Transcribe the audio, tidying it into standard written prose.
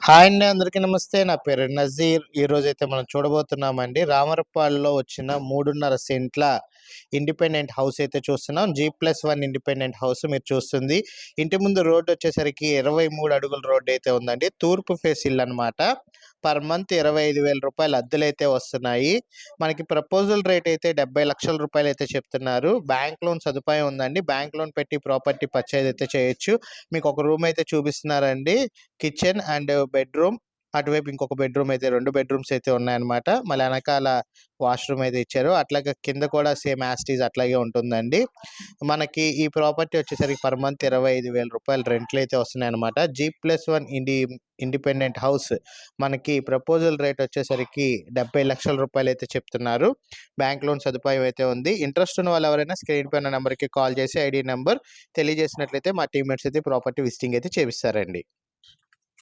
Hi అండి. అందరికీ నమస్తే. నా పేరు నజీర్. ఈరోజైతే మనం చూడబోతున్నామండి. రామరపాడులో వచ్చిన 3.5 సెంట్ల ఇండిపెండెంట్ హౌస్ అయితే చూస్తున్నాం. G+1 ఇండిపెండెంట్ హౌస్ మీరు చూస్తుంది. ఇంటి ముందు రోడ్ వచ్చేసరికి 23 అడుగుల రోడ్ అయితే ఉందండి. తూర్పు ఫేస్ ఇల్లు అనమాట. పర్ మంత్ 25,000 రూపాయలు అద్దెలైతే వస్తున్నాయి. మనకి ప్రపోజల్ రేట్ అయితే 70 లక్షల రూపాయలు అయితే చెప్తున్నారు. బ్యాంక్ లోన్ సదుపాయం ఉందండి. బ్యాంక్ లోన్ పెట్టి ప్రాపర్టీ పర్చేజ్ అయితే చేయొచ్చు. మీకు ఒక రూమ్ అయితే చూపిస్తున్నారండి. కిచెన్ అండ్ బెడ్రూమ్, అటువైపు ఇంకొక బెడ్రూమ్ అయితే 2 బెడ్రూమ్స్ అయితే ఉన్నాయన్నమాట. మళ్ళీ వెనకాల వాష్రూమ్ అయితే ఇచ్చారు. అట్లాగే కింద కూడా సేమ్ యాజ్ ఇట్ ఈజ్ అట్లాగే ఉంటుందండి. మనకి ఈ ప్రాపర్టీ వచ్చేసరికి పర్ మంత్ 25,000 రూపాయలు రెంట్లు అయితే వస్తున్నాయన్నమాట. G+1 ఇండిపెండెంట్ హౌస్ మనకి ప్రపోజల్ రేట్ వచ్చేసరికి 70 లక్షల రూపాయలు అయితే చెప్తున్నారు. బ్యాంక్ లోన్ సదుపాయం అయితే ఉంది. ఇంట్రెస్ట్ ఉన్న వాళ్ళు ఎవరైనా స్క్రీన్ పైన నెంబర్కి కాల్ చేసి ఐడి నెంబర్ తెలియజేసినట్లయితే మా టీమ్మేట్స్ అయితే ప్రాపర్టీ విజిటింగ్ అయితే చేపిస్తారండి.